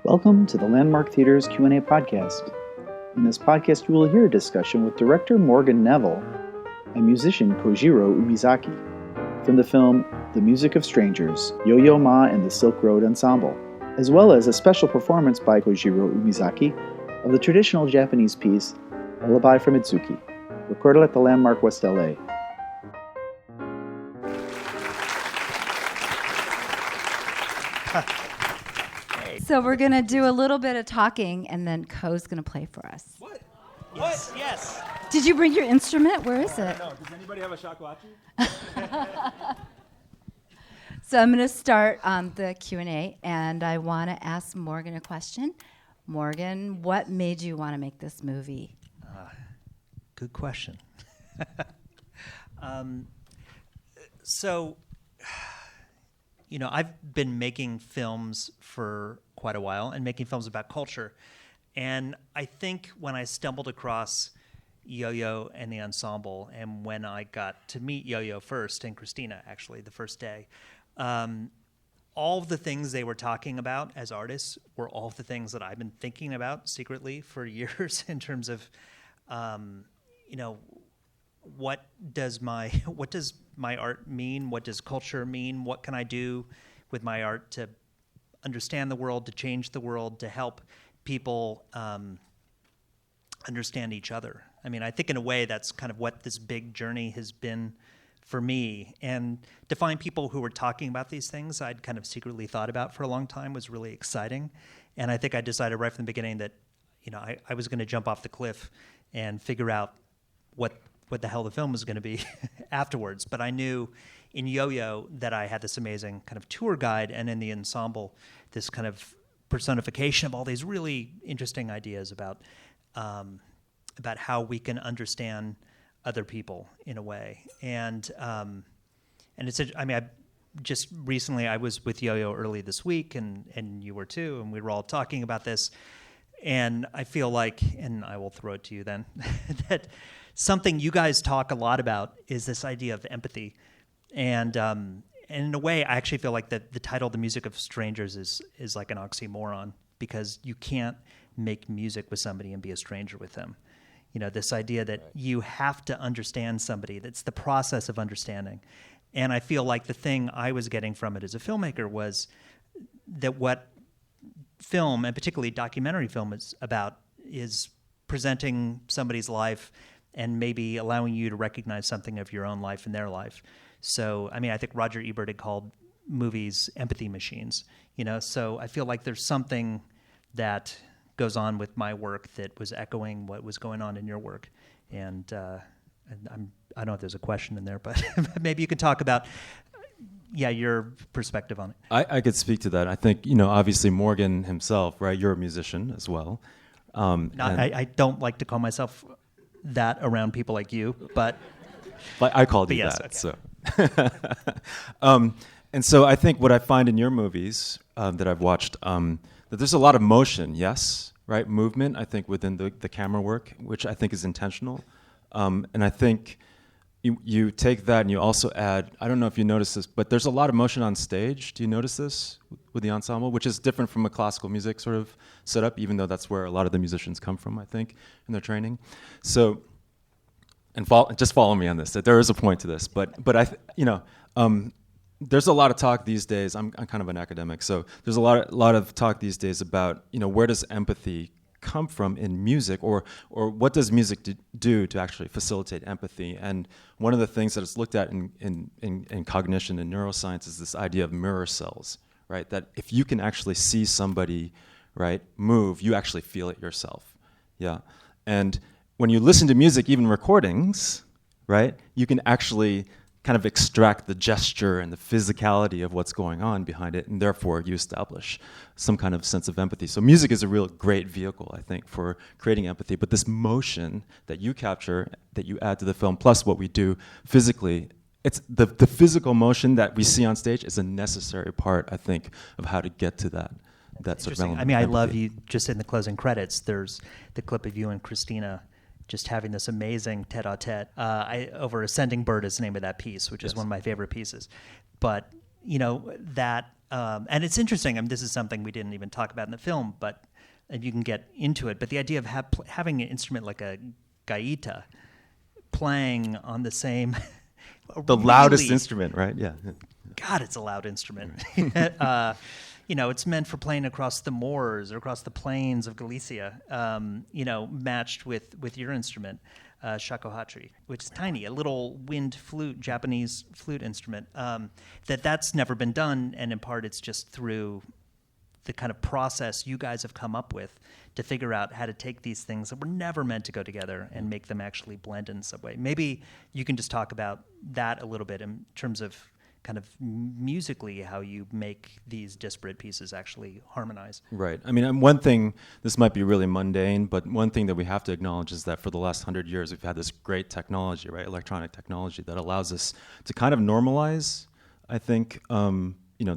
Welcome to the Landmark Theater's Q&A podcast. In this podcast, you will hear a discussion with director Morgan Neville and musician Kojiro Umezaki from the film The Music of Strangers, Yoyo Ma and the Silk Road Ensemble, as well as a special performance by Kojiro Umezaki of the traditional Japanese piece Lullaby from Itsuki, recorded at the Landmark West LA. So we're going to do a little bit of talking, and then Ko's going to play for us. What? Yes. What? Yes. Did you bring your instrument? Where is it? No. Does anybody have a shakuhachi? So I'm going to start the Q&A, and I want to ask Morgan a question. Morgan, what made you want to make this movie? Good question. So, I've been making films for quite a while and making films about culture. And I think when I stumbled across Yoyo and the ensemble, and when I got to meet Yoyo first, and Christina actually the first day, all of the things they were talking about as artists were all of the things that I've been thinking about secretly for years in terms of, what does my art mean? What does culture mean? What can I do with my art to understand the world, to change the world, to help people understand each other? I mean, I think in a way that's kind of what this big journey has been for me. And to find people who were talking about these things I'd kind of secretly thought about for a long time was really exciting. And I think I decided right from the beginning that, I was going to jump off the cliff and figure out what the hell the film was going to be afterwards. But I knew in Yoyo that I had this amazing kind of tour guide, and in the ensemble, this kind of personification of all these really interesting ideas about how we can understand other people in a way. And it's, just recently I was with Yoyo early this week, and you were too, and we were all talking about this. And I feel like, and I will throw it to you then, that something you guys talk a lot about is this idea of empathy. And in a way, I actually feel like the title, The Music of Strangers, is like an oxymoron, because you can't make music with somebody and be a stranger with them. This idea that you have to understand somebody, that's the process of understanding. And I feel like the thing I was getting from it as a filmmaker was that what film, and particularly documentary film, is about is presenting somebody's life and maybe allowing you to recognize something of your own life in their life. So, I think Roger Ebert had called movies empathy machines, so I feel like there's something that goes on with my work that was echoing what was going on in your work. And I don't know if there's a question in there, but maybe you could talk about your perspective on it. I could speak to that. I think, obviously Morgan himself, right? You're a musician as well. I don't like to call myself that around people like you, but I called you yes, that. okay. So, and so I think what I find in your movies that I've watched, that there's a lot of motion, yes, right? Movement, I think, within the camera work, which I think is intentional. And I think you take that and you also add, I don't know if you notice this, but there's a lot of motion on stage. Do you notice this with the ensemble, which is different from a classical music sort of setup, even though that's where a lot of the musicians come from, I think, in their training. So, just follow me on this. That there is a point to this, but there's a lot of talk these days. I'm kind of an academic, so there's a lot of talk these days about where does empathy come from in music, or what does music do to actually facilitate empathy? And one of the things that is looked at in cognition and neuroscience is this idea of mirror cells, right? That if you can actually see somebody, right, move, you actually feel it yourself. Yeah. And when you listen to music, even recordings, right, you can actually kind of extract the gesture and the physicality of what's going on behind it, and therefore you establish some kind of sense of empathy. So music is a real great vehicle, I think, for creating empathy. But this motion that you capture, that you add to the film, plus what we do physically, it's the physical motion that we see on stage is a necessary part, I think, of how to get to that sort of element. I love you, just in the closing credits, there's the clip of you and Christina just having this amazing tete-a-tete over Ascending Bird is the name of that piece, which is one of my favorite pieces. But, that And it's interesting. I mean, this is something we didn't even talk about in the film, but and you can get into it. But the idea of having an instrument like a gaita playing on the same, the loudest instrument, right? Yeah. God, it's a loud instrument. It's meant for playing across the moors or across the plains of Galicia. Matched with your instrument, shakuhachi, which is tiny, a little wind flute, Japanese flute instrument. That's never been done, and in part it's just through the kind of process you guys have come up with to figure out how to take these things that were never meant to go together and make them actually blend in some way. Maybe you can just talk about that a little bit in terms of kind of musically how you make these disparate pieces actually harmonize. Right. I mean, one thing, this might be really mundane, but one thing that we have to acknowledge is that for the last 100 years, we've had this great technology, right? Electronic technology that allows us to kind of normalize, I think,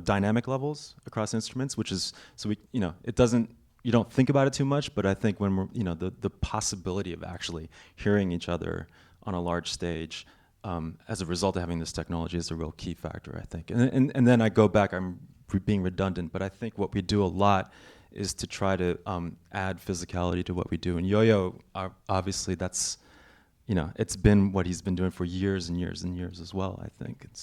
dynamic levels across instruments, which is, so we, it doesn't, you don't think about it too much, but I think when we're, the possibility of actually hearing each other on a large stage as a result of having this technology is a real key factor, I think. And then I go back, I'm being redundant, but I think what we do a lot is to try to add physicality to what we do. And Yoyo, obviously that's, it's been what he's been doing for years and years and years as well, I think. And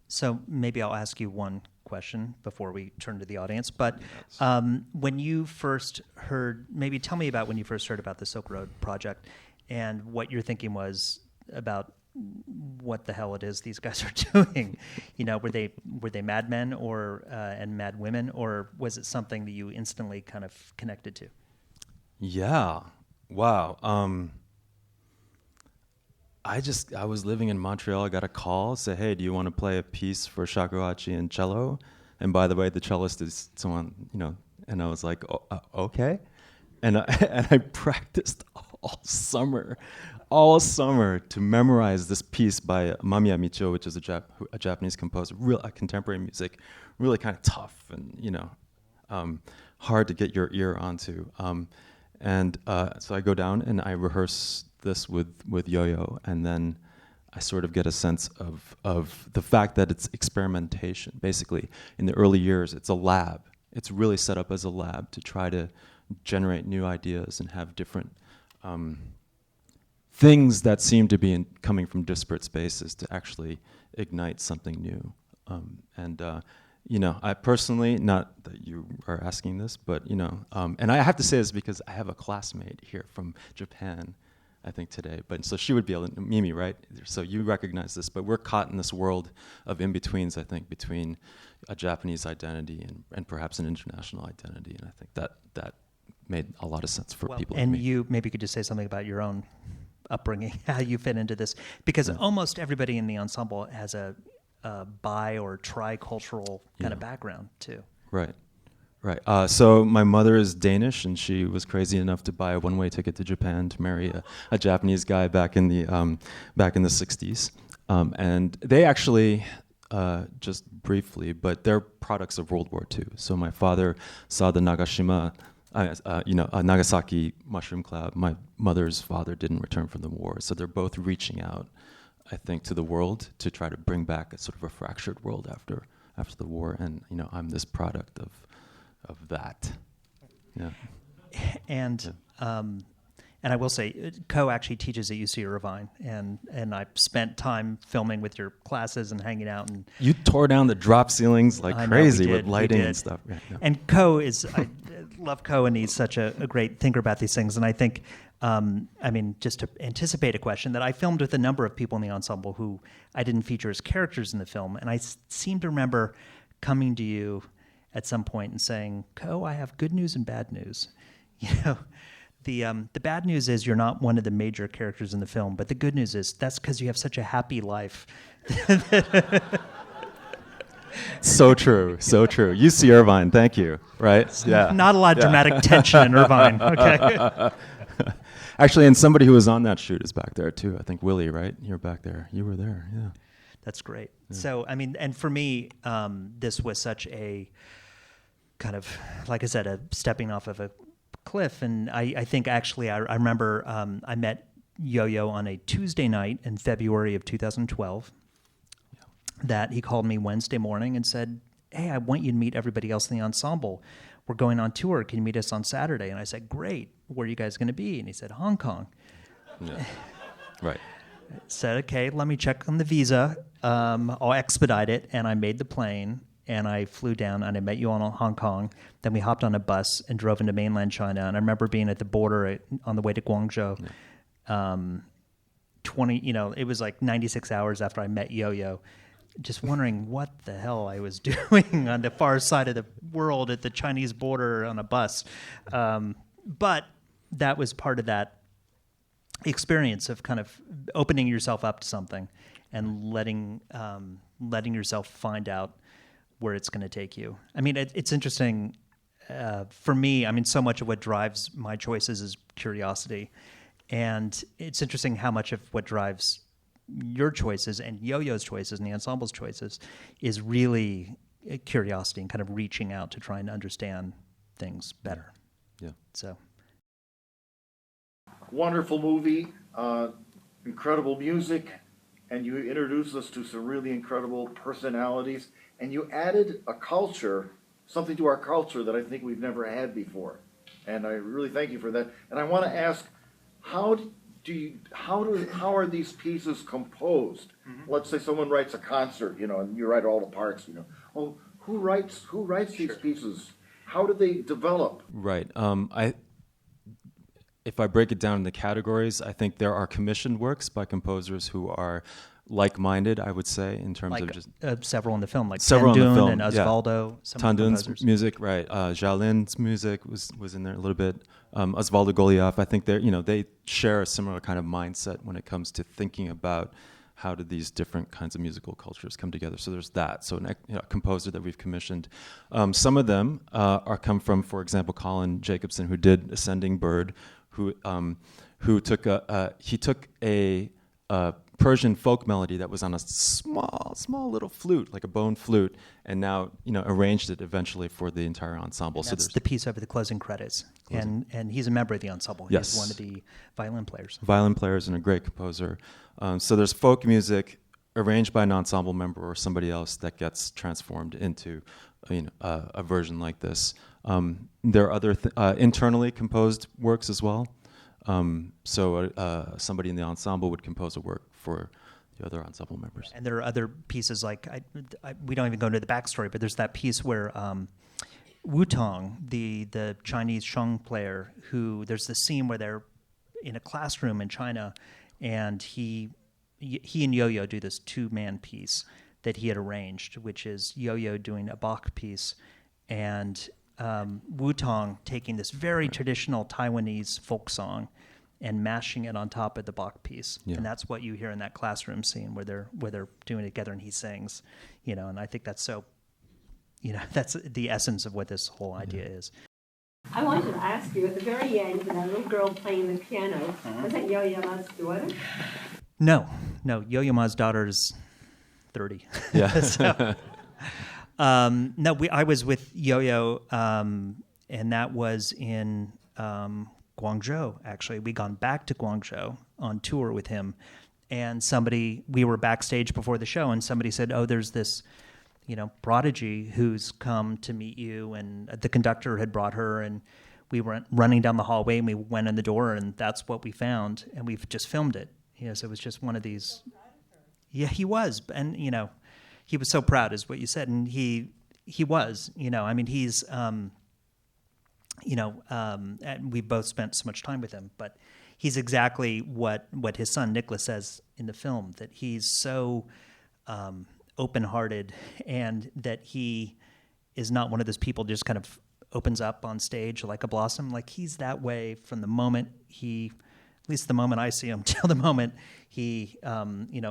so maybe I'll ask you one question before we turn to the audience. But when you first heard, maybe tell me about when you first heard about the Silk Road project and what your thinking was about what the hell it is these guys are doing. Were they madmen or and mad women, or was it something that you instantly kind of connected to? Yeah. Wow. I was living in Montreal. I got a call, say, hey, do you want to play a piece for shakuhachi and cello? And by the way, the cellist is someone, and I was like, okay. And I practiced all summer to memorize this piece by Mamiya Michio, which is a Japanese composer, real contemporary music, really kind of tough and, hard to get your ear onto. So I go down and I rehearse this with Yoyo, and then I sort of get a sense of the fact that it's experimentation. Basically, in the early years, it's a lab. It's really set up as a lab to try to generate new ideas and have different things that seem to be coming from disparate spaces to actually ignite something new. I personally, not that you are asking this, but, and I have to say this because I have a classmate here from Japan, I think today, but so she would be able to, Mimi, right? So you recognize this, but we're caught in this world of in-betweens, I think, between a Japanese identity and perhaps an international identity, and I think that made a lot of sense for people like me. And you maybe could just say something about your own upbringing, how you fit into this, because almost everybody in the ensemble has a bi or tricultural kind of background too. Right. So my mother is Danish, and she was crazy enough to buy a one-way ticket to Japan to marry a Japanese guy back in the 60s, and they actually. Just briefly, but they're products of World War II. So my father saw the Nagasaki mushroom cloud. My mother's father didn't return from the war. So they're both reaching out, I think, to the world to try to bring back a sort of a fractured world after the war. And, I'm this product of that. Yeah. And I will say, Ko actually teaches at UC Irvine, and I spent time filming with your classes and hanging out. And you tore down the drop ceilings like crazy with lighting and stuff. Yeah, yeah. And Ko I love Ko, and he's such a great thinker about these things. And I think, just to anticipate a question, that I filmed with a number of people in the ensemble who I didn't feature as characters in the film, and I seem to remember coming to you at some point and saying, Ko, I have good news and bad news. The bad news is you're not one of the major characters in the film, but the good news is that's because you have such a happy life. So true. UC Irvine, thank you. Right? Yeah. Not a lot of dramatic tension in Irvine. Okay. Actually, and somebody who was on that shoot is back there too. I think Willie, right? You're back there. You were there. Yeah. That's great. Yeah. So, and for me, this was such a kind of, like I said, a stepping off of a cliff. And I think actually I remember I met Yoyo on a Tuesday night in February of 2012 that he called me Wednesday morning and said, hey, I want you to meet everybody else in the ensemble. We're going on tour. Can you meet us on Saturday? And I said, great. Where are you guys going to be? And he said, Hong Kong. Yeah. Right. Said, okay, let me check on the visa. I'll expedite it. And I made the plane, and I flew down, and I met you on Hong Kong. Then we hopped on a bus and drove into mainland China. And I remember being at the border on the way to Guangzhou. Yeah. It was like 96 hours after I met Yoyo, just wondering what the hell I was doing on the far side of the world at the Chinese border on a bus. But that was part of that experience of kind of opening yourself up to something and letting yourself find out where it's going to take you. I mean, it's interesting for me. I mean, so much of what drives my choices is curiosity, and it's interesting how much of what drives your choices and Yo-Yo's choices and the ensemble's choices is really curiosity and kind of reaching out to try and understand things better. Yeah. So. Wonderful movie, incredible music, and you introduced us to some really incredible personalities, and you added a culture, something to our culture that I think we've never had before. And I really thank you for that. And I want to ask, how are these pieces composed? Mm-hmm. Let's say someone writes a concert, and you write all the parts, Oh, who writes these pieces? How do they develop? Right. If I break it down into categories, I think there are commissioned works by composers who are like-minded, I would say, in terms of just several in the film, like several Tandun in the film, and Osvaldo. Yeah. Tandun's music, right? Jalin's music was in there a little bit. Osvaldo Goliath, I think they share a similar kind of mindset when it comes to thinking about how do these different kinds of musical cultures come together. So there's that. So a composer that we've commissioned. Some of them come from, for example, Colin Jacobson, who did Ascending Bird, who took a Persian folk melody that was on a small little flute, like a bone flute, and now arranged it eventually for the entire ensemble. And that's the piece over the closing credits, and he's a member of the ensemble. Yes. He's one of the violin players. Violin players and a great composer. So there's folk music arranged by an ensemble member or somebody else that gets transformed into a version like this. There are other internally composed works as well. So somebody in the ensemble would compose a work for the other ensemble members. And there are other pieces like we don't even go into the backstory, but there's that piece where Wu Tong, the Chinese sheng player, there's the scene where they're in a classroom in China, and he and Yo-Yo do this 2-man piece that he had arranged, which is Yo-Yo doing a Bach piece, and Wu Tong taking this very traditional Taiwanese folk song and mashing it on top of the Bach piece. Yeah. And that's what you hear in that classroom scene where they're doing it together and he sings, and I think that's so, that's the essence of what this whole idea is. I wanted to ask you, at the very end, when that little girl playing the piano, was that Yo-Yo Ma's daughter? No, Yo-Yo Ma's daughter is 30. Yeah. So, I was with Yo-Yo, and that was in Guangzhou, actually. We'd gone back to Guangzhou on tour with him, and we were backstage before the show, and somebody said, oh, there's this, prodigy who's come to meet you, and the conductor had brought her, and we went running down the hallway, and we went in the door, and that's what we found, and we've just filmed it. So it was just one of these. Yeah, he was, and, he was so proud, is what you said, and he was, I mean, he's, and we both spent so much time with him, but he's exactly what his son Nicholas says in the film, that he's so open-hearted, and that he is not one of those people just kind of opens up on stage like a blossom. Like, he's that way from the moment at least the moment I see him, till the moment he,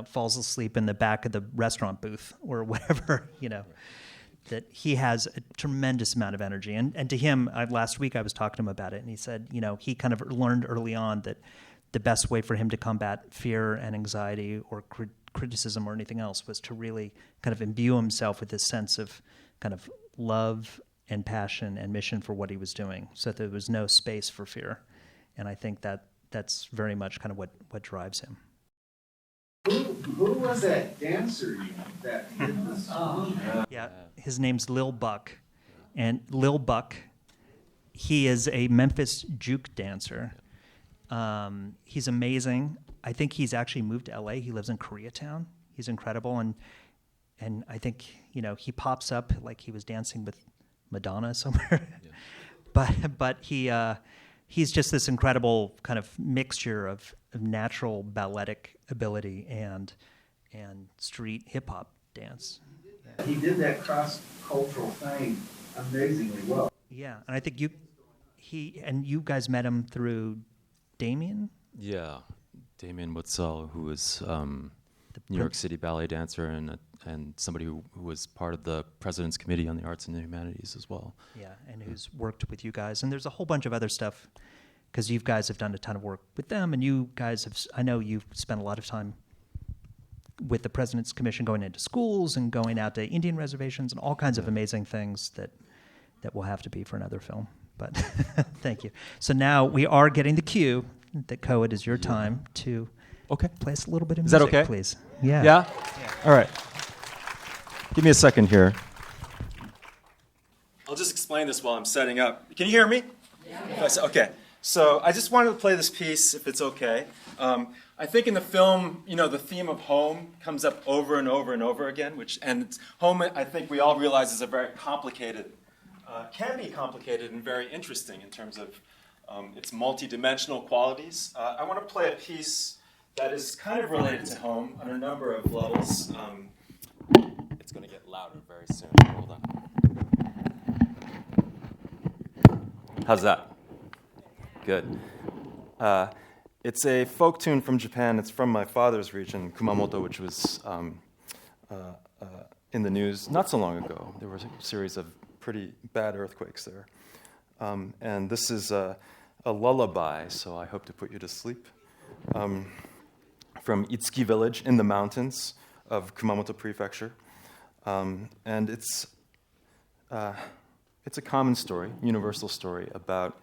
falls asleep in the back of the restaurant booth or whatever, that he has a tremendous amount of energy. And to him, last week I was talking to him about it, and he said, he kind of learned early on that the best way for him to combat fear and anxiety or criticism or anything else was to really kind of imbue himself with this sense of kind of love and passion and mission for what he was doing, so that there was no space for fear. And I think that's very much kind of what drives him. Who was that dancer that did the song? Yeah, his name's Lil Buck. And Lil Buck, he is a Memphis juke dancer. He's amazing. I think he's actually moved to LA. He lives in Koreatown. He's incredible. And I think, he pops up like he was dancing with Madonna somewhere. Yeah. But he's just this incredible kind of mixture of natural balletic ability and street hip hop dance. He did that cross-cultural thing amazingly well. Yeah, and I think you guys met him through Damien? Yeah, Damien Witzel, who was New York City ballet dancer and somebody who was part of the President's Committee on the Arts and the Humanities as well. Yeah, and who's worked with you guys. And there's a whole bunch of other stuff, because you guys have done a ton of work with them, and you guys have, I know you've spent a lot of time with the President's Commission going into schools and going out to Indian reservations and all kinds of amazing things that will have to be for another film. But thank you. So now we are getting the cue that Koa, it is your time to play us a little bit of music, is that okay? Please. Yeah. Yeah? All right. Give me a second here. I'll just explain this while I'm setting up. Can you hear me? Yeah. Okay. So I just wanted to play this piece, if it's okay. I think in the film, the theme of home comes up over and over and over again, and home, I think we all realize, is a very complicated, can be complicated and very interesting in terms of its multidimensional qualities. I want to play a piece that is kind of related to home on a number of levels. It's going to get louder very soon. Hold on. How's that? Good. It's a folk tune from Japan. It's from my father's region, Kumamoto, which was in the news not so long ago. There was a series of pretty bad earthquakes there. And this is a lullaby, so I hope to put you to sleep, from Itsuki village in the mountains of Kumamoto Prefecture. And it's a common story, universal story, about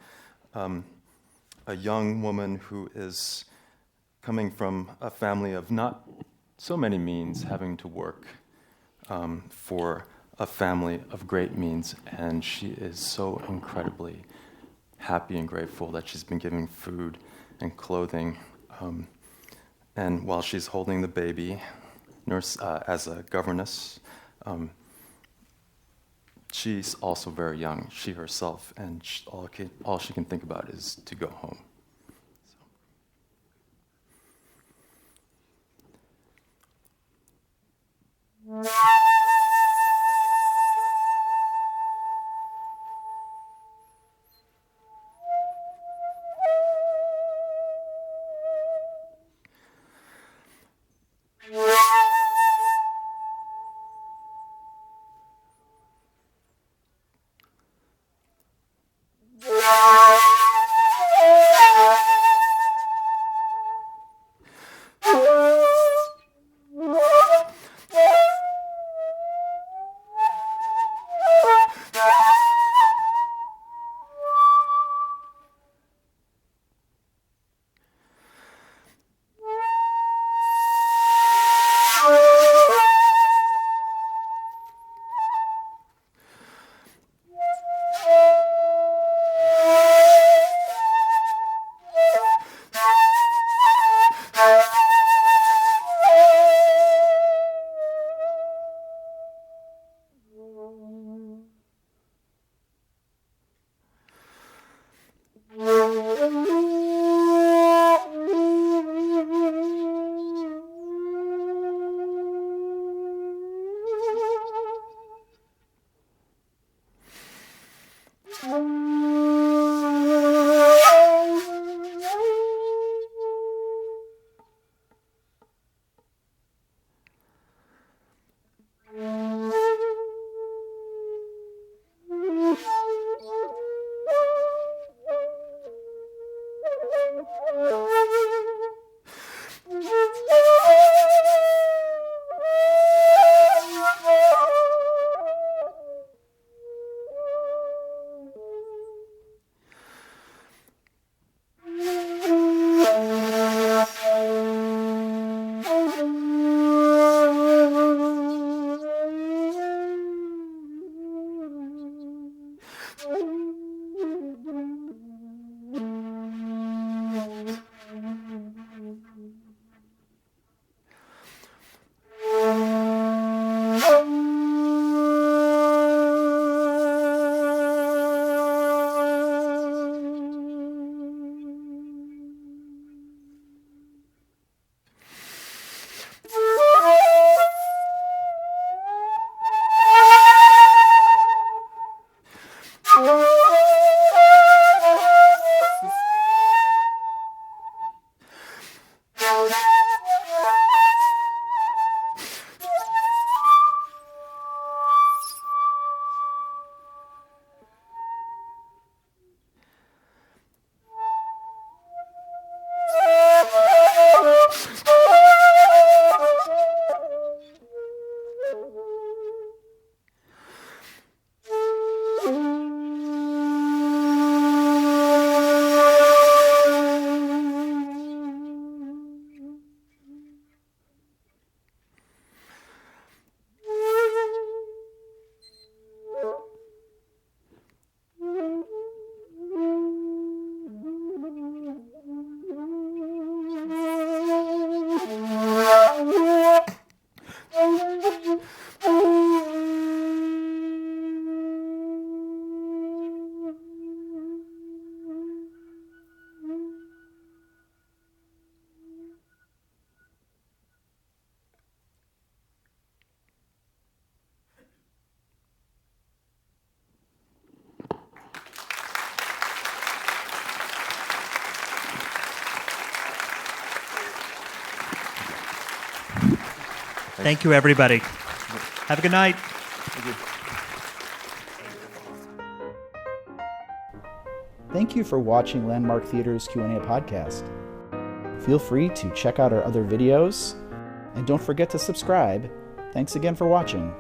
a young woman who is coming from a family of not so many means, having to work for a family of great means, and she is so incredibly happy and grateful that she's been given food and clothing. And while she's holding the baby, nurse as a governess, she's also very young, she herself, and all she can think about is to go home. So. Thank you, everybody. Have a good night. Thank you for watching Landmark Theater's Q&A podcast. Feel free to check out our other videos, and don't forget to subscribe. Thanks again for watching.